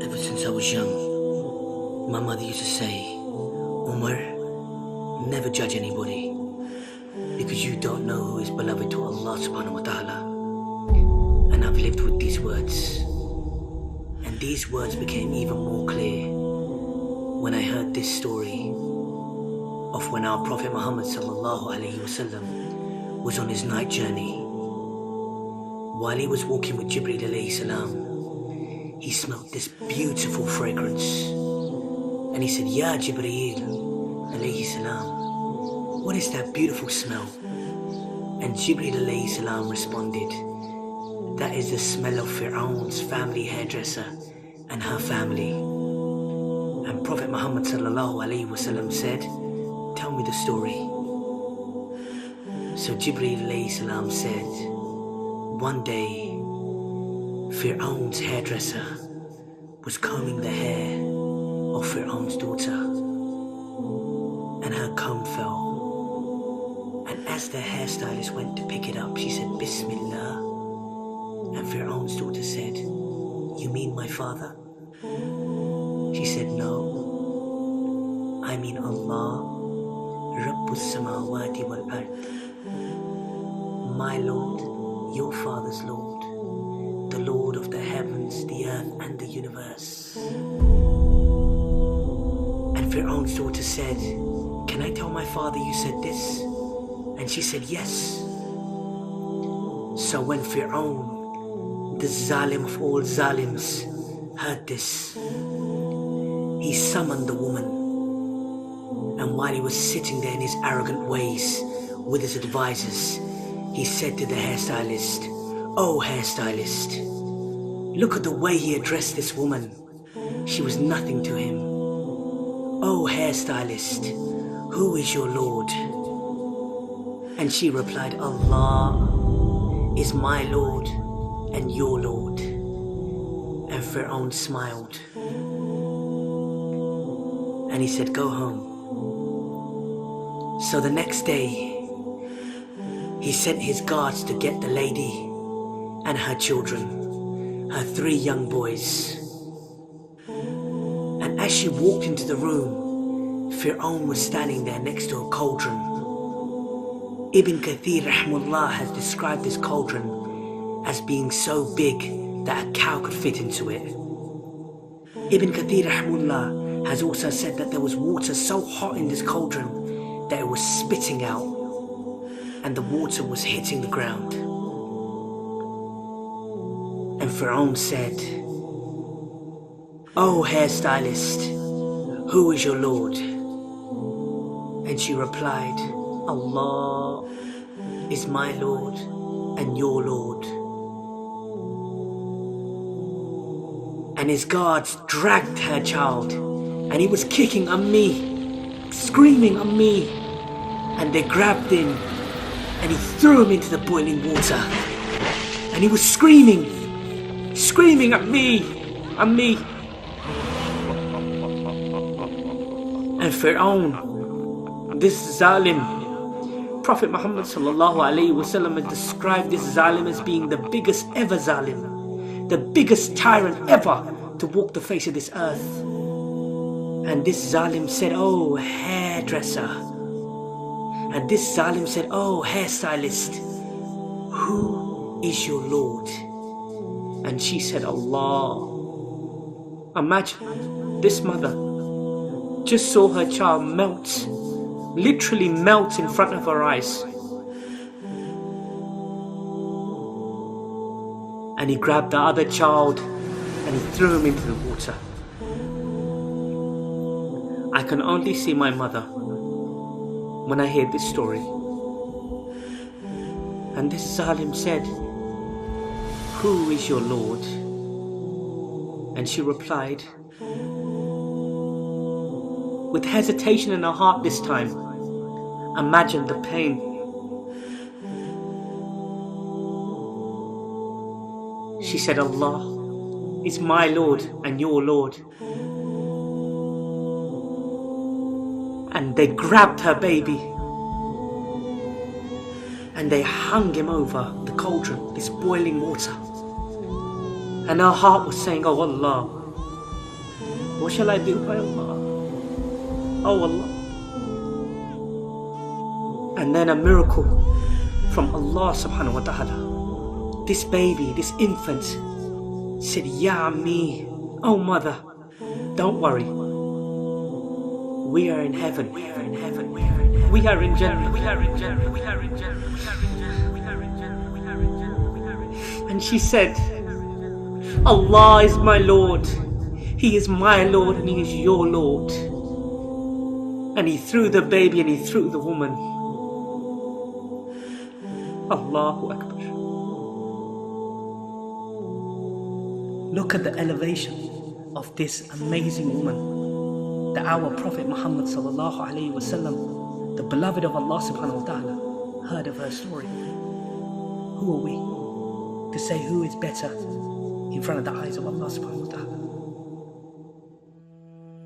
Ever since I was young, my mother used to say, Umar, never judge anybody because you don't know who is beloved to Allah subhanahu wa ta'ala. And I've lived with these words. And these words became even more clear when I heard this story of when our Prophet Muhammad sallallahu alaihi wasallam was on his night journey. While he was walking with Jibreel alayhi salam, he smelled this beautiful fragrance. And he said, Ya Jibreel alayhi salam, what is that beautiful smell? And Jibreel alayhi salam responded, that is the smell of Faraon's family hairdresser and her family. And Prophet Muhammad sallallahu alaihi wasallam said, tell me the story. So Jibreel alayhi salam said, one day Faraon's hairdresser was combing the hair of Faraon's daughter, and her comb fell. And as the hairstylist went to pick it up, she said, Bismillah. And Faraon's daughter said, you mean my father? She said, no, I mean Allah, Rabbus Samawati wal Ard, my Lord, your father's Lord, the Lord of the heavens, the earth and the universe. And Faraon's daughter said, can I tell my father you said this? And she said, yes. So when Faraon, the Zalim of all Zalims, heard this, he summoned the woman. And while he was sitting there in his arrogant ways with his advisors, he said to the hairstylist, oh hairstylist, look at the way he addressed this woman. She was nothing to him. Oh hairstylist, who is your Lord? And she replied, Allah is my Lord and your Lord. And Faraon smiled. And he said, go home. So the next day, he sent his guards to get the lady and her children, her 3 young boys. And as she walked into the room, Faraon was standing there next to a cauldron. Ibn Kathir rahmullah has described this cauldron as being so big that a cow could fit into it. Ibn Kathir rahmullah has also said that there was water so hot in this cauldron that it was spitting out and the water was hitting the ground. And Faraon said, oh hairstylist, who is your Lord? And she replied, Allah is my Lord and your Lord. And his guards dragged her child, and he was kicking on me, screaming on me, and they grabbed him and he threw him into the boiling water, and he was screaming at me, and Faraon, this Zalim, Prophet Muhammad sallallahu alaihi wasallam has described this Zalim as being the biggest ever Zalim, the biggest tyrant ever to walk the face of this earth. And this Zalim said, oh hairdresser. And this Zalim said, oh hairstylist, who is your Lord? And she said, Allah. Imagine this mother just saw her child melt, literally melt in front of her eyes. And he grabbed the other child and he threw him into the water. I can only see my mother when I hear this story. And this Zalim said, who is your Lord? And she replied, with hesitation in her heart this time, imagine the pain. She said, Allah is my Lord and your Lord. And they grabbed her baby and they hung him over the cauldron, this boiling water. And her heart was saying, oh Allah, What shall I do, by Allah? Oh Allah. And then a miracle from Allah subhanahu wa ta'ala. This baby, this infant said, Ya Ammi, oh mother, don't worry. We are in heaven. We are in heaven. We are in heaven. We are in Jannah. We are in Jannah. We are in Jannah. We are in Jannah. We are in Jannah. We are in Jannah. We are in Jannah. And she said, Allah is my Lord. He is my Lord and He is your Lord. And He threw the baby and He threw the woman. Allahu Akbar. Look at the elevation of this amazing woman. That our Prophet Muhammad sallallahu alaihi wasallam, the beloved of Allah subhanahu wa ta'ala, heard of her story. Who are we to say who is better in front of the eyes of Allah subhanahu wa ta'ala?